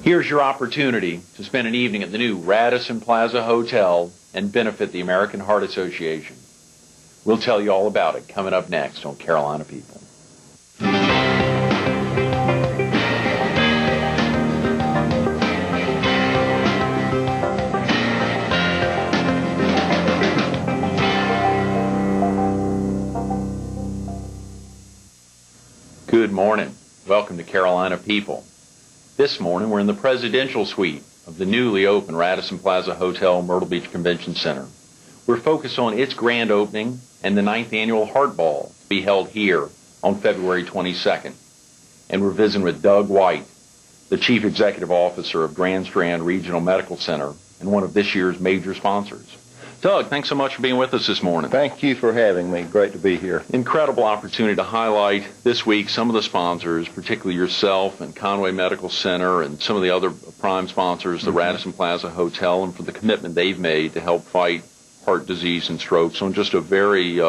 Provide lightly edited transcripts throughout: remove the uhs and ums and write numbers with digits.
Here's your opportunity to spend an evening at the new Radisson Plaza Hotel and benefit the American Heart Association. We'll tell you all about it coming up next on Carolina People. Good morning. Welcome to Carolina People. This morning we're in the presidential suite of the newly opened Radisson Plaza Hotel, Myrtle Beach Convention Center. We're focused on its grand opening and the 9th annual Heart Ball to be held here on February 22nd. And we're visiting with Doug White, the Chief Executive Officer of Grand Strand Regional Medical Center and one of this year's major sponsors. Doug, thanks so much for being with us this morning. Thank you for having me. Great to be here. Incredible opportunity to highlight this week some of the sponsors, particularly yourself and Conway Medical Center and some of the other prime sponsors, the Radisson Plaza Hotel, and for the commitment they've made to help fight heart disease and strokes on just a very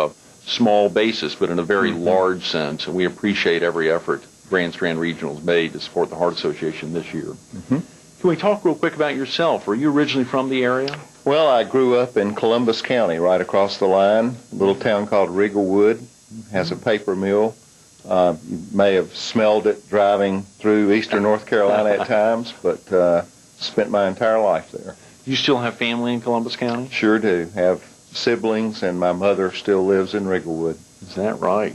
small basis, but in a very large sense. And we appreciate every effort Grand Strand Regional has made to support the Heart Association this year. Can we talk real quick about yourself? Were you originally from the area? Well, I grew up in Columbus County, right across the line, a little town called Riegelwood. Has a paper mill. You may have smelled it driving through eastern North Carolina at times, but spent my entire life there. You still have family in Columbus County? Sure do. Have siblings, and my mother still lives in Riegelwood. Is that right?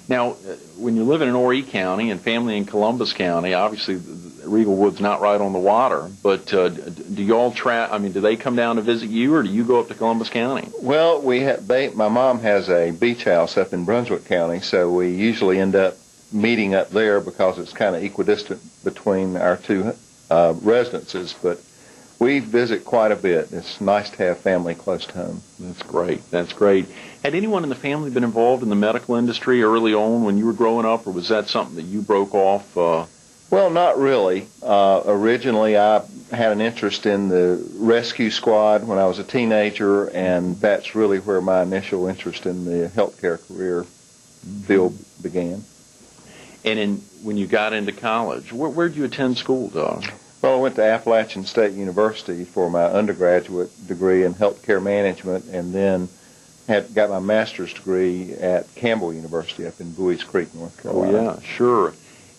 Now, when you live in Horry County and family in Columbus County, obviously Riegelwood's not right on the water, but do y'all do they come down to visit you, or do you go up to Columbus County? Well, my mom has a beach house up in Brunswick County, so we usually end up meeting up there because it's kind of equidistant between our two residences, but we visit quite a bit. It's nice to have family close to home. That's great. That's great. Had anyone in the family been involved in the medical industry early on when you were growing up, or was that something that you broke off? Well, not really. Originally, I had an interest in the rescue squad when I was a teenager, and that's really where my initial interest in the healthcare career field began. And when you got into college, where did you attend school, Doug? Well, I went to Appalachian State University for my undergraduate degree in healthcare management, and then got my master's degree at Campbell University up in Bowie's Creek, North Carolina. Oh, yeah, sure.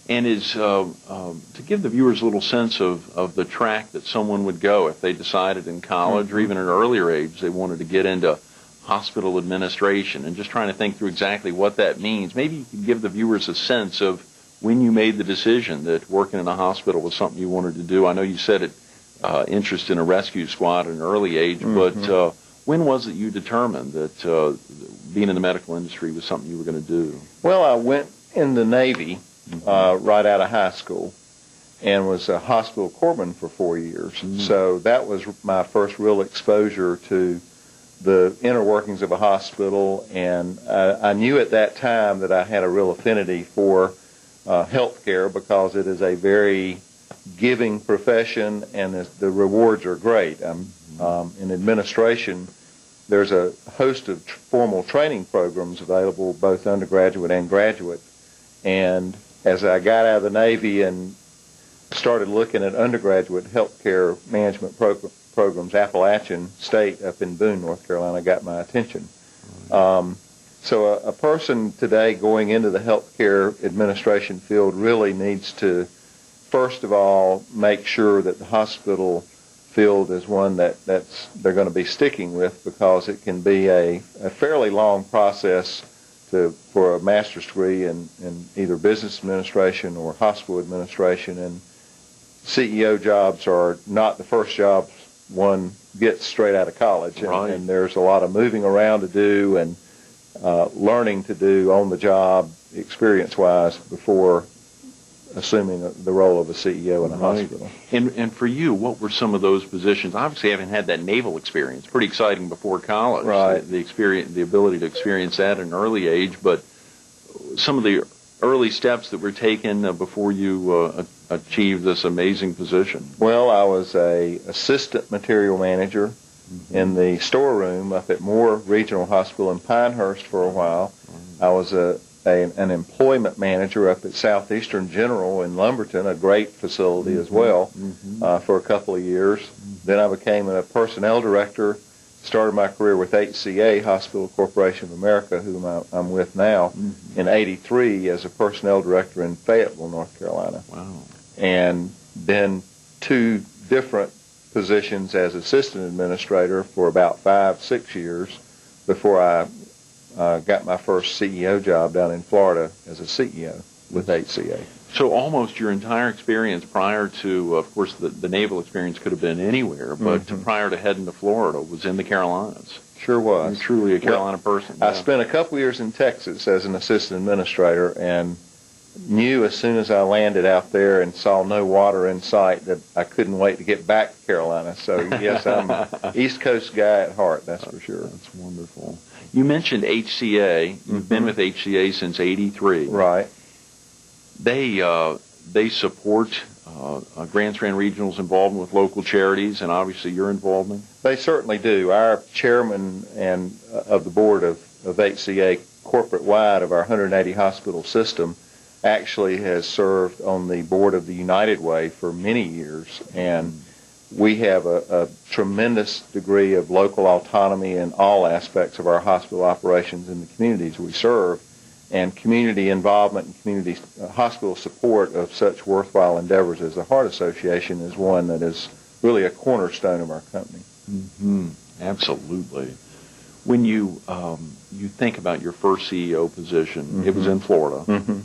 And to give the viewers a little sense of the track that someone would go if they decided in college or even at an earlier age they wanted to get into hospital administration, and just trying to think through exactly what that means. Maybe you could give the viewers a sense of when you made the decision that working in a hospital was something you wanted to do. I know you said interest in a rescue squad at an early age, but when was it you determined that being in the medical industry was something you were going to do? Well, I went in the Navy right out of high school and was a hospital corpsman for 4 years. So that was my first real exposure to the inner workings of a hospital, and I knew at that time that I had a real affinity for healthcare because it is a very giving profession and the rewards are great. In administration, there's a host of formal training programs available, both undergraduate and graduate. And as I got out of the Navy and started looking at undergraduate healthcare management programs, Appalachian State up in Boone, North Carolina, got my attention. So a person today going into the healthcare administration field really needs to, first of all, make sure that the hospital field is one that they're going to be sticking with, because it can be a fairly long process for a master's degree in either business administration or hospital administration, and CEO jobs are not the first jobs one gets straight out of college, and there's a lot of moving around to do and learning to do on the job experience-wise before assuming the role of a CEO in a hospital. And for you, what were some of those positions? Obviously, having had that naval experience, pretty exciting before college. Right. The experience, the ability to experience that at an early age, but some of the early steps that were taken before you achieved this amazing position. Well, I was a assistant material manager in the storeroom up at Moore Regional Hospital in Pinehurst for a while. I was a an employment manager up at Southeastern General in Lumberton, a great facility as well, for a couple of years. Then I became a personnel director, started my career with HCA, Hospital Corporation of America, whom I'm with now, in '83 as a personnel director in Fayetteville, North Carolina. Wow. And then 2 different positions as assistant administrator for about 5-6 years before I got my first CEO job down in Florida as a CEO with HCA. So almost your entire experience prior to, of course, the naval experience could have been anywhere, but prior to heading to Florida was in the Carolinas. Sure was. You're truly a Carolina person. I spent a couple years in Texas as an assistant administrator and knew as soon as I landed out there and saw no water in sight that I couldn't wait to get back to Carolina. So, yes, I'm an East Coast guy at heart, that's for sure. That's wonderful. You mentioned HCA. You've been with HCA since '83. Right. They support Grand Strand Regional's involvement with local charities, and obviously your involvement. They certainly do. Our chairman and of the board of HCA corporate-wide of our 180 hospital system actually has served on the board of the United Way for many years, and we have a tremendous degree of local autonomy in all aspects of our hospital operations in the communities we serve, and community involvement and community hospital support of such worthwhile endeavors as the Heart Association is one that is really a cornerstone of our company. Absolutely. When you think about your first CEO position, it was in Florida.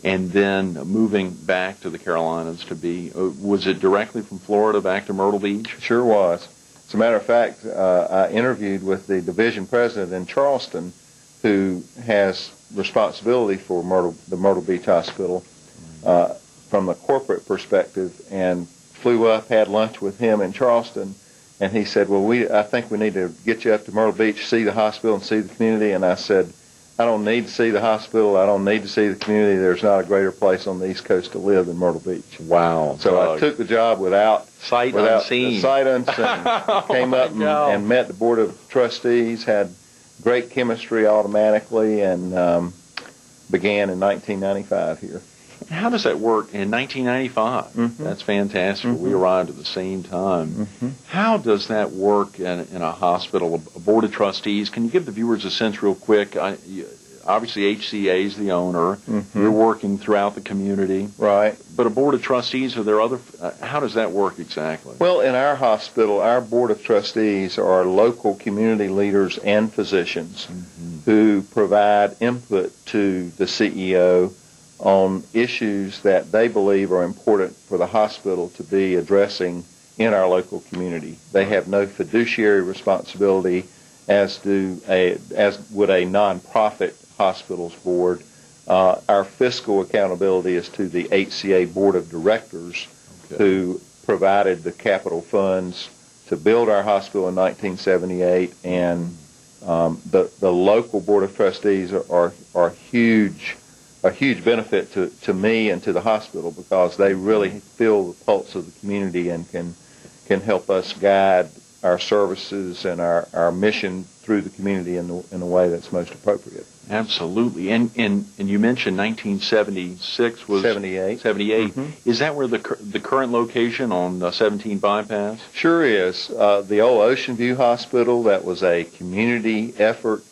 And then moving back to the Carolinas to be, was it directly from Florida back to Myrtle Beach? Sure was. As a matter of fact, I interviewed with the division president in Charleston who has responsibility for the Myrtle Beach Hospital from a corporate perspective, and flew up, had lunch with him in Charleston, and he said, well, I think we need to get you up to Myrtle Beach, see the hospital and see the community. And I said, I don't need to see the hospital. I don't need to see the community. There's not a greater place on the East Coast to live than Myrtle Beach. Wow. So I took the job without sight unseen. Came up and met the Board of Trustees, had great chemistry automatically, and began in 1995 here. How does that work in 1995? That's fantastic. We arrived at the same time. How does that work in a hospital, a board of trustees? Can you give the viewers a sense real quick? Obviously, HCA is the owner. You're working throughout the community. Right. But a board of trustees, are there other, how does that work exactly? Well, in our hospital, our board of trustees are local community leaders and physicians who provide input to the CEO on issues that they believe are important for the hospital to be addressing in our local community. They have no fiduciary responsibility, as would a nonprofit hospitals board. Our fiscal accountability is to the HCA Board of Directors, who provided the capital funds to build our hospital in 1978, and the local Board of Trustees are a huge benefit to me and to the hospital, because they really feel the pulse of the community and can help us guide our services and our mission through the community in the way that's most appropriate. Absolutely. And you mentioned 1976 was 78. Is that where the current location on 17 Bypass? Sure is. The old Ocean View Hospital, that was a community effort.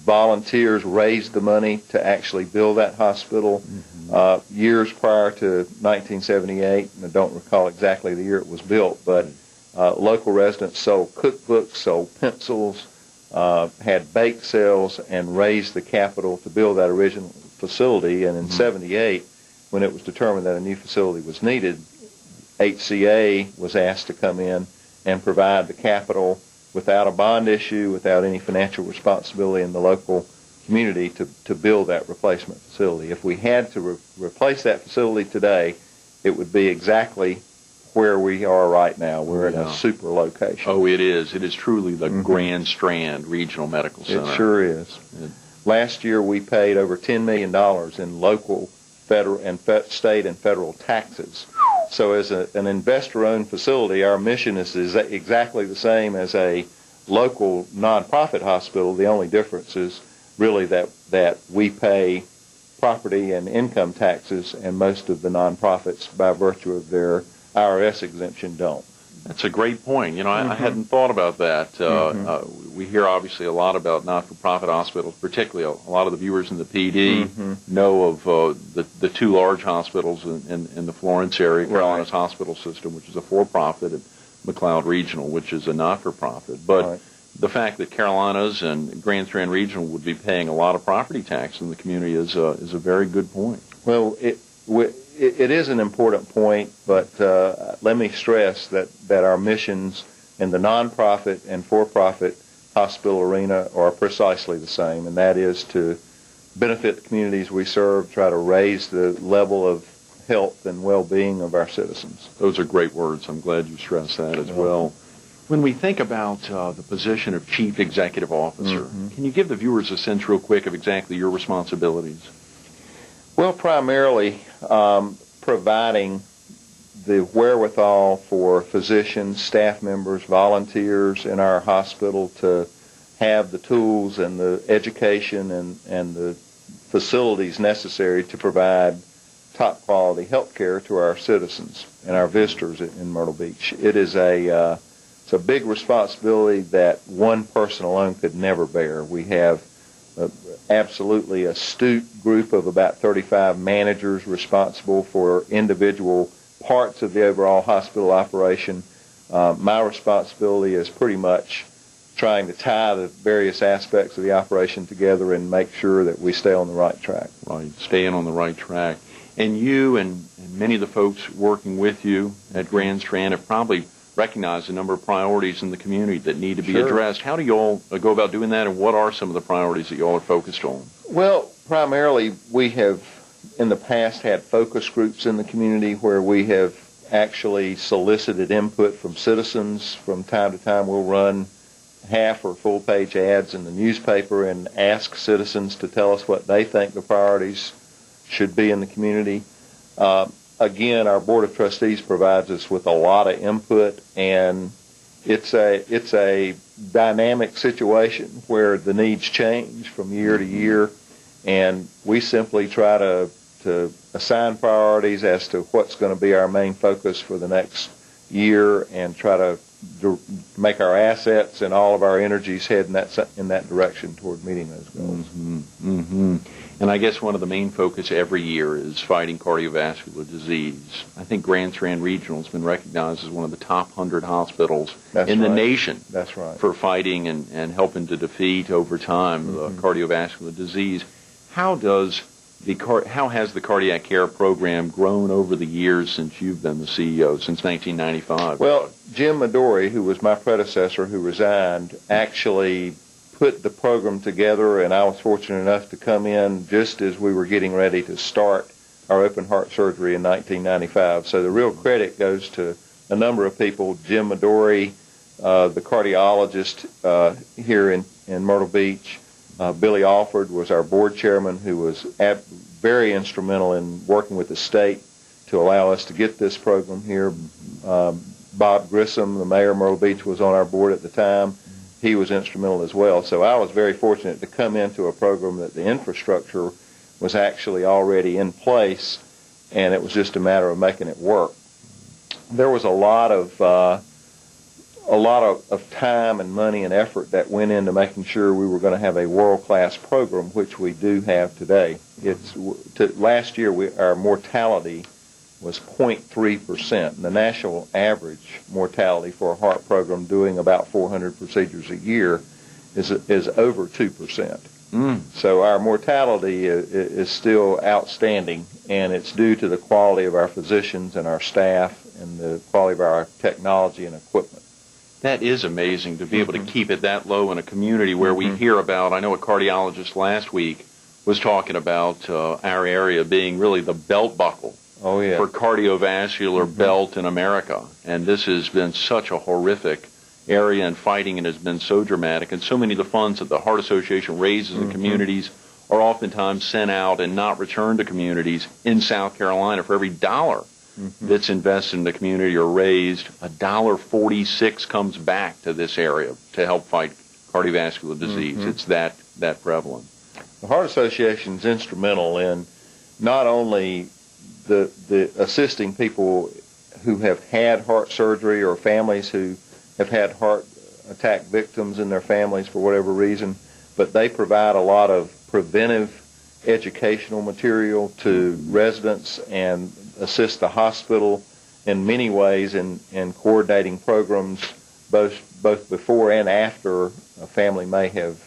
Volunteers raised the money to actually build that hospital years prior to 1978, and I don't recall exactly the year it was built, but local residents sold cookbooks, sold pencils, had bake sales, and raised the capital to build that original facility. And in 78, when it was determined that a new facility was needed, HCA was asked to come in and provide the capital without a bond issue, without any financial responsibility in the local community to build that replacement facility. If we had to replace that facility today, it would be exactly where we are right now. We're in a super location. Oh, it is. It is truly the Grand Strand Regional Medical Center. It sure is. Last year we paid over $10 million in local, federal, and state and federal taxes. So as an investor-owned facility, our mission is exactly the same as a local nonprofit hospital. The only difference is really that we pay property and income taxes, and most of the nonprofits, by virtue of their IRS exemption, don't. That's a great point. You know, I hadn't thought about that. We hear obviously a lot about not-for-profit hospitals, particularly a lot of the viewers in the PD know of the two large hospitals in the Florence area, Carolinas Hospital System, which is a for-profit, and McLeod Regional, which is a not-for-profit. But the fact that Carolinas and Grand Strand Regional would be paying a lot of property tax in the community is a very good point. Well, it is an important point, but let me stress that our missions in the nonprofit and for-profit hospital arena are precisely the same, and that is to benefit the communities we serve, try to raise the level of health and well-being of our citizens. Those are great words. I'm glad you stressed that as well. When we think about the position of Chief Executive Officer, can you give the viewers a sense real quick of exactly your responsibilities? Well, primarily providing the wherewithal for physicians, staff members, volunteers in our hospital to have the tools and the education and the facilities necessary to provide top quality health care to our citizens and our visitors in Myrtle Beach. It's a big responsibility that one person alone could never bear. We have absolutely astute group of about 35 managers responsible for individual parts of the overall hospital operation. My responsibility is pretty much trying to tie the various aspects of the operation together and make sure that we stay on the right track. Right, staying on the right track. And you and many of the folks working with you at Grand Strand have probably recognized a number of priorities in the community that need to be addressed. How do you all go about doing that, and what are some of the priorities that you all are focused on? Well, primarily we have in the past had focus groups in the community where we have actually solicited input from citizens. From time to time we'll run half or full page ads in the newspaper and ask citizens to tell us what they think the priorities should be in the community. Again, our Board of Trustees provides us with a lot of input, and it's a dynamic situation where the needs change from year to year, and we simply try to assign priorities as to what's going to be our main focus for the next year and try to make our assets and all of our energies head in that direction toward meeting those goals. And I guess one of the main focus every year is fighting cardiovascular disease. I think Grand Strand Regional has been recognized as one of the top 100 hospitals in the nation for fighting and helping to defeat over time cardiovascular disease. How has the cardiac care program grown over the years since you've been the CEO, since 1995? Well, Jim Midori, who was my predecessor who resigned, actually put the program together, and I was fortunate enough to come in just as we were getting ready to start our open heart surgery in 1995. So the real credit goes to a number of people. Jim Midori, the cardiologist here in Myrtle Beach. Billy Alford was our board chairman, who was very instrumental in working with the state to allow us to get this program here. Bob Grissom, the mayor of Myrtle Beach, was on our board at the time. He was instrumental as well. So I was very fortunate to come into a program that the infrastructure was actually already in place, and it was just a matter of making it work. There was a lot of time and money and effort that went into making sure we were going to have a world-class program, which we do have today. Last year, our mortality was 0.3%. The national average mortality for a heart program doing about 400 procedures a year is over 2%. So our mortality is still outstanding, and it's due to the quality of our physicians and our staff and the quality of our technology and equipment. That is amazing to be able to keep it that low in a community where we hear about, I know a cardiologist last week was talking about our area being really the belt buckle for cardiovascular belt in America. And this has been such a horrific area, and fighting it has been so dramatic. And so many of the funds that the Heart Association raises in communities are oftentimes sent out and not returned to communities in South Carolina. For every dollar that's invested in the community or raised, $1.46 comes back to this area to help fight cardiovascular disease. It's that prevalent. The Heart Association is instrumental in not only the assisting people who have had heart surgery or families who have had heart attack victims in their families for whatever reason, but they provide a lot of preventive educational material to residents and assist the hospital in many ways in coordinating programs both before and after a family may have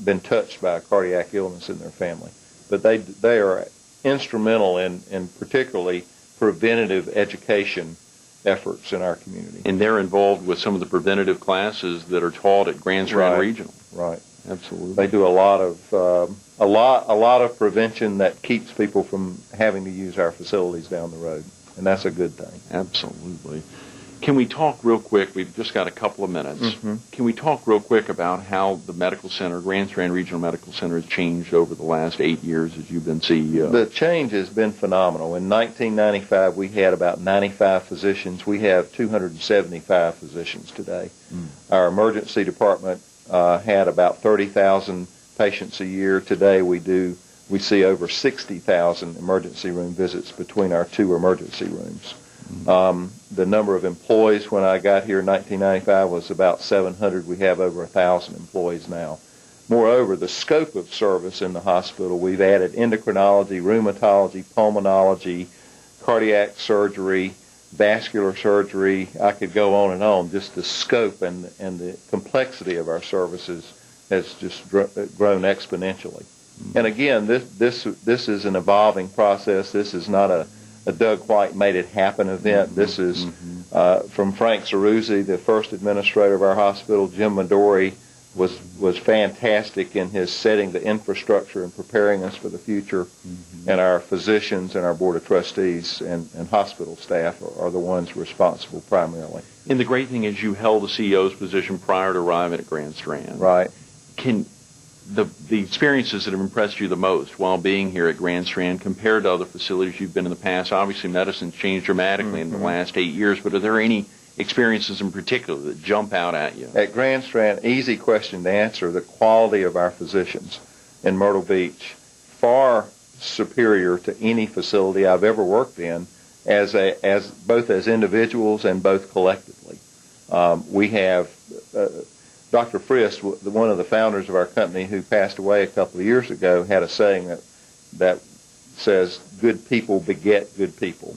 been touched by a cardiac illness in their family. But they are instrumental in particularly preventative education efforts in our community. And they're involved with some of the preventative classes that are taught at Grand Strand Regional. Right. Absolutely. They do a lot of prevention that keeps people from having to use our facilities down the road, and that's a good thing. Absolutely. Can we talk real quick? We've just got a couple of minutes. Mm-hmm. Can we talk real quick about how the medical center, Grand Strand Regional Medical Center, has changed over the last 8 years as you've been CEO? The change has been phenomenal. In 1995, we had about 95 physicians. We have 275 physicians today. Our emergency department had about 30,000 patients a year. Today we see over 60,000 emergency room visits between our two emergency rooms. The number of employees when I got here in 1995 was about 700. We have over 1,000 employees now. Moreover, the scope of service in the hospital, we've added endocrinology, rheumatology, pulmonology, cardiac surgery, vascular surgery. I could go on and on. Just the scope and the complexity of our services has just grown exponentially. And again, this is an evolving process. This is not a Doug White made it happen event. This is from Frank Ceruzzi, the first administrator of our hospital. Jim Midori was fantastic in his setting the infrastructure and preparing us for the future. And our physicians and our board of trustees and hospital staff are the ones responsible primarily. And the great thing is you held the CEO's position prior to arriving at Grand Strand. Right. Can the experiences that have impressed you the most while being here at Grand Strand compared to other facilities you've been in the past? Obviously, medicine's changed dramatically in the last 8 years, but are there any experiences in particular that jump out at you? At Grand Strand, easy question to answer, the quality of our physicians in Myrtle Beach, far superior to any facility I've ever worked in, as both as individuals and both collectively. We have Dr. Frist, one of the founders of our company who passed away a couple of years ago, had a saying that says, good people beget good people.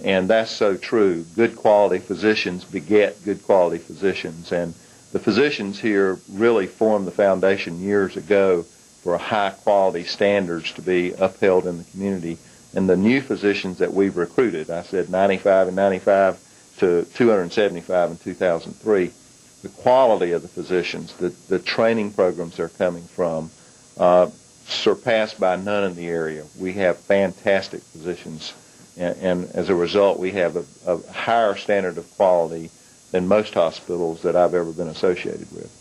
And that's so true. Good quality physicians beget good quality physicians. And the physicians here really formed the foundation years ago for high quality standards to be upheld in the community. And the new physicians that we've recruited, I said 95 in 95 to 275 in 2003, the quality of the physicians, the training programs they're coming from, surpassed by none in the area. We have fantastic physicians, and as a result, we have a higher standard of quality than most hospitals that I've ever been associated with.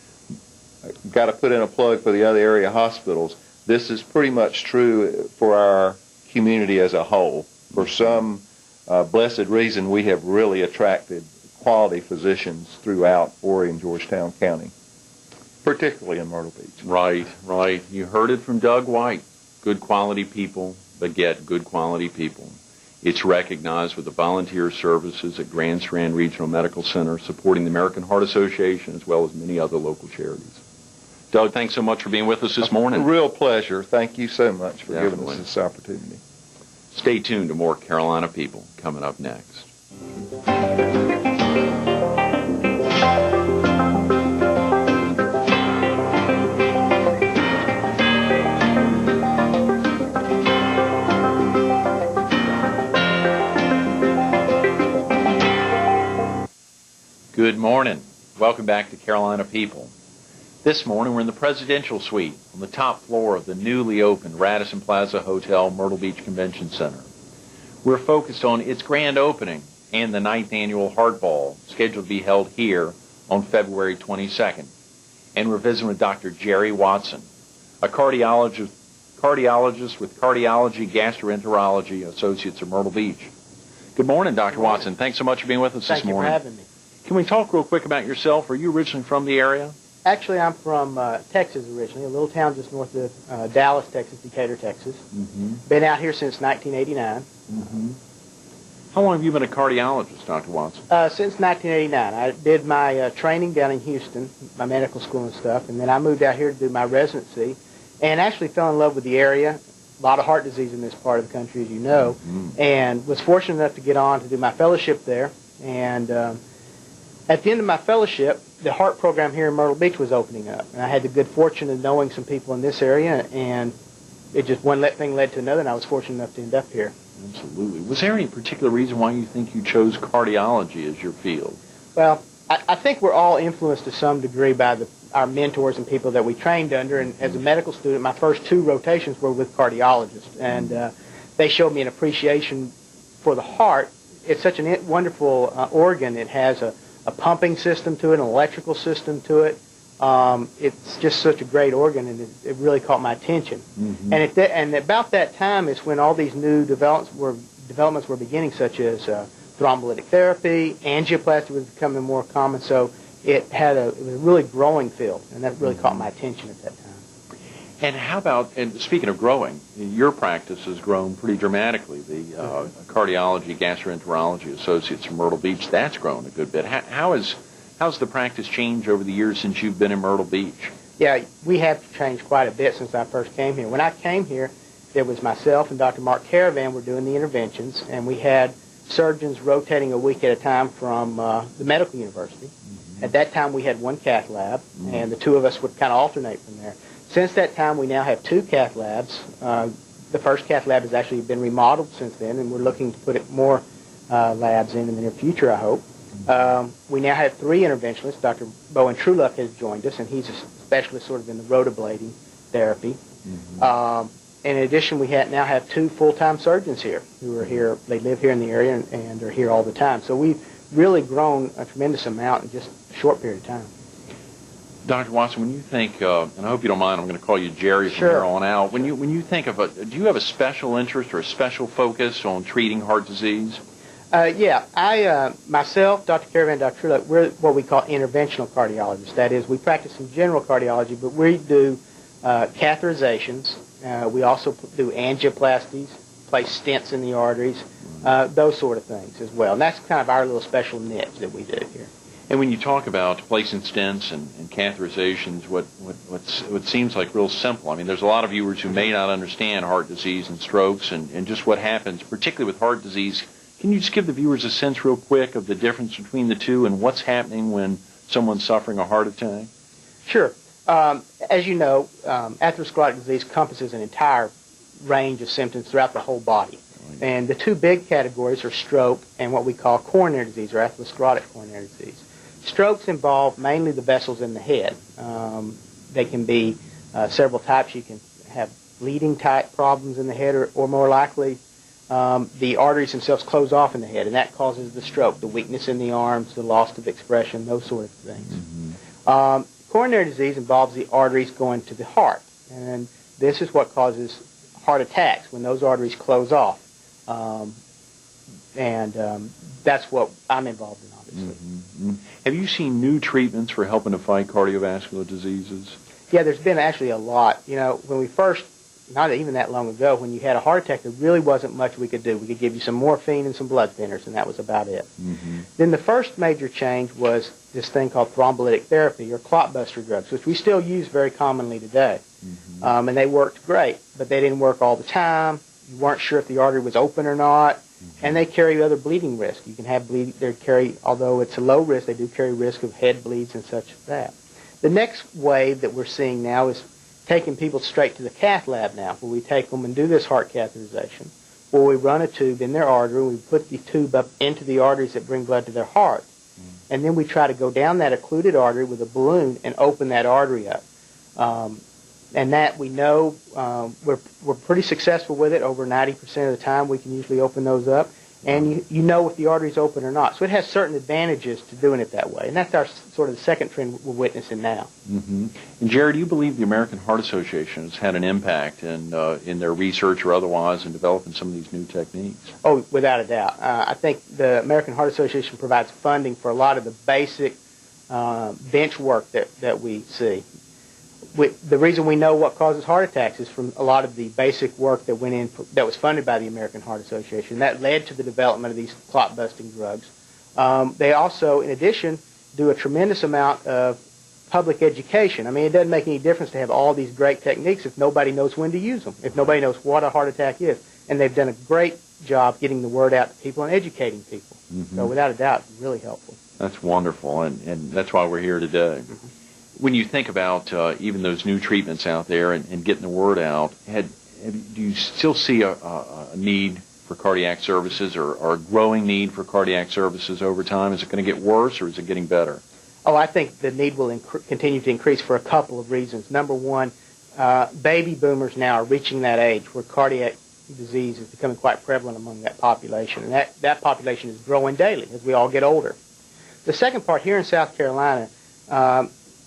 I've got to put in a plug for the other area hospitals. This is pretty much true for our community as a whole. For some blessed reason, we have really attracted quality physicians throughout Horry and Georgetown County, particularly in Myrtle Beach. Right, right. You heard it from Doug White. Good quality people beget good quality people. It's recognized with the volunteer services at Grand Strand Regional Medical Center, supporting the American Heart Association as well as many other local charities. Doug, thanks so much for being with us this morning. A real pleasure. Thank you so much for Definitely. giving us this opportunity. Stay tuned to more Carolina People coming up next. Good morning. Welcome back to Carolina People. This morning we're in the presidential suite on the top floor of the newly opened Radisson Plaza Hotel, Myrtle Beach Convention Center. We're focused on its grand opening and the 9th annual Heart Ball, scheduled to be held here on February 22nd. And we're visiting with Dr. Jerry Watson, a cardiologist with Cardiology Gastroenterology Associates of Myrtle Beach. Good morning, Dr. Watson. Thanks so much for being with us this morning. Thank you for having me. Can we talk real quick about yourself? Are you originally from the area? Actually, I'm from Texas originally, a little town just north of Dallas, Texas, Decatur, Texas. Been out here since 1989. How long have you been a cardiologist, Dr. Watson? Since 1989. I did my training down in Houston, my medical school and stuff, and then I moved out here to do my residency and actually fell in love with the area. A lot of heart disease in this part of the country, as you know, and was fortunate enough to get on to do my fellowship there. And at the end of my fellowship, the heart program here in Myrtle Beach was opening up, and I had the good fortune of knowing some people in this area, and it just one thing led to another, and I was fortunate enough to end up here. Absolutely. Was there any particular reason why you think you chose cardiology as your field? Well, I think we're all influenced to some degree by our mentors and people that we trained under, and as a medical student, my first 2 rotations were with cardiologists, and they showed me an appreciation for the heart. It's such a wonderful organ. It has a pumping system to it, an electrical system to it. It's just such a great organ, and it really caught my attention. And about that time is when all these new developments were beginning, such as thrombolytic therapy, angioplasty was becoming more common. So it was a really growing field, and that really caught my attention at that time. And how about, and speaking of growing, your practice has grown pretty dramatically. The Cardiology Gastroenterology Associates from Myrtle Beach, that's grown a good bit. How's the practice changed over the years since you've been in Myrtle Beach? Yeah, we have changed quite a bit since I first came here. When I came here, there was myself and Dr. Mark Caravan were doing the interventions, and we had surgeons rotating a week at a time from the medical university. At that time, we had 1 cath lab, and the 2 of us would kind of alternate from there. Since that time, we now have 2 cath labs. The first cath lab has actually been remodeled since then, and we're looking to put more labs in the near future, I hope. We now have 3 interventionists. Dr. Bowen Trueluck has joined us, and he's a specialist sort of in the rotablating therapy. In addition, we now have 2 full-time surgeons here who are here. They live here in the area and are here all the time. So we've really grown a tremendous amount in just a short period of time. Dr. Watson, when you think, and I hope you don't mind, I'm going to call you Jerry from Sure. here on out. When you think of do you have a special interest or a special focus on treating heart disease? Yeah, I myself, Dr. Caravan, Dr. Trueluck, we're what we call interventional cardiologists. That is, we practice in general cardiology, but we do catheterizations. We also do angioplasties, place stents in the arteries, those sort of things as well. And that's kind of our little special niche that we do here. And when you talk about placing stents and catheterizations, what seems like real simple, I mean, there's a lot of viewers who may not understand heart disease and strokes and just what happens, particularly with heart disease. Can you just give the viewers a sense real quick of the difference between the two and what's happening when someone's suffering a heart attack? Sure. As you know, atherosclerotic disease encompasses an entire range of symptoms throughout the whole body. And the 2 big categories are stroke and what we call coronary disease, or atherosclerotic coronary disease. Strokes involve mainly the vessels in the head. They can be several types. You can have bleeding type problems in the head, or more likely the arteries themselves close off in the head, and that causes the stroke, the weakness in the arms, the loss of expression, those sort of things. Coronary disease involves the arteries going to the heart, and this is what causes heart attacks when those arteries close off. That's what I'm involved in, obviously. Have you seen new treatments for helping to fight cardiovascular diseases? Yeah, there's been actually a lot. You know, when we first, not even that long ago, when you had a heart attack, there really wasn't much we could do. We could give you some morphine and some blood thinners, and that was about it. Then the first major change was this thing called thrombolytic therapy, or clot buster drugs, which we still use very commonly today. And they worked great, but they didn't work all the time. You weren't sure if the artery was open or not. And they carry other bleeding risk. You can have bleeding. They carry, although it's a low risk, they do carry risk of head bleeds and such as that. The next wave that we're seeing now is taking people straight to the cath lab now, where we take them and do this heart catheterization, where we run a tube in their artery, and we put the tube up into the arteries that bring blood to their heart. And then we try to go down that occluded artery with a balloon and open that artery up. And that we know we're pretty successful with it. Over 90% of the time we can usually open those up. And you know if the artery's open or not. So it has certain advantages to doing it that way. And that's our sort of the second trend we're witnessing now. And Jerry, do you believe the American Heart Association has had an impact in their research or otherwise in developing some of these new techniques? Oh, without a doubt. I think the American Heart Association provides funding for a lot of the basic bench work that we see. The reason we know what causes heart attacks is from a lot of the basic work that went in that was funded by the American Heart Association. That led to the development of these clot-busting drugs. They also, in addition, do a tremendous amount of public education. I mean, it doesn't make any difference to have all these great techniques if nobody knows when to use them, if nobody knows what a heart attack is. And they've done a great job getting the word out to people and educating people. So without a doubt, really helpful. That's wonderful, and that's why we're here today. When you think about even those new treatments out there and getting the word out, do you still see a need for cardiac services or a growing need for cardiac services over time? Is it going to get worse or is it getting better? Oh, I think the need will continue to increase for a couple of reasons. Number one, baby boomers now are reaching that age where cardiac disease is becoming quite prevalent among that population, and that population is growing daily as we all get older. The second part, here in South Carolina,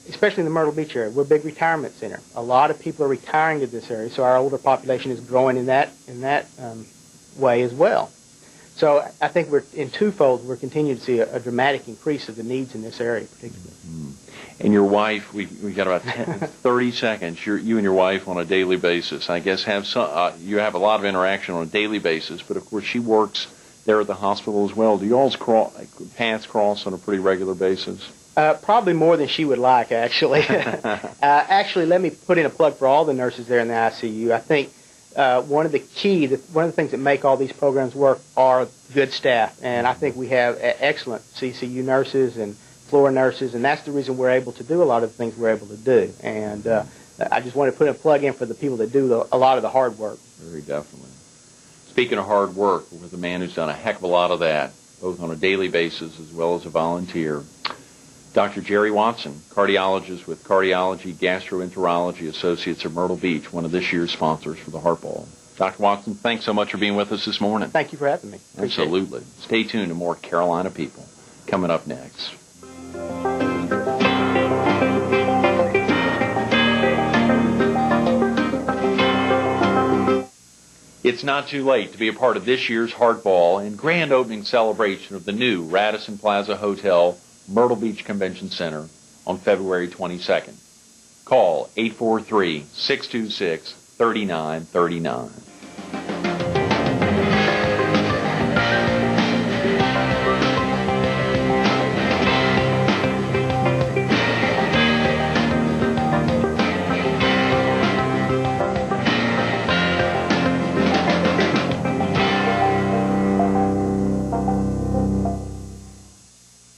especially in the Myrtle Beach area, we're a big retirement center. A lot of people are retiring to this area, so our older population is growing in that way as well. So I think we're in twofold. We're continuing to see a dramatic increase of the needs in this area, particularly. And your wife, we got about 30 seconds. You and your wife on a daily basis, I guess, you have a lot of interaction on a daily basis. But of course, she works there at the hospital as well. Do you all's paths cross on a pretty regular basis? Probably more than she would like, actually. Actually, let me put in a plug for all the nurses there in the ICU. I think one of the things that make all these programs work are good staff, and I think we have excellent CCU nurses and floor nurses, and that's the reason we're able to do a lot of the things we're able to do. And I just want to put a plug in for the people that do a lot of the hard work. Very definitely. Speaking of hard work, with a man who's done a heck of a lot of that, both on a daily basis as well as a volunteer, Dr. Jerry Watson, cardiologist with Cardiology Gastroenterology Associates of Myrtle Beach, one of this year's sponsors for the Heart Ball. Dr. Watson, thanks so much for being with us this morning. Thank you for having me. Appreciate Absolutely. it. Stay tuned to more Carolina People coming up next. It's not too late to be a part of this year's Heart Ball and grand opening celebration of the new Radisson Plaza Hotel, Myrtle Beach Convention Center on February 22nd. Call 843-626-3939.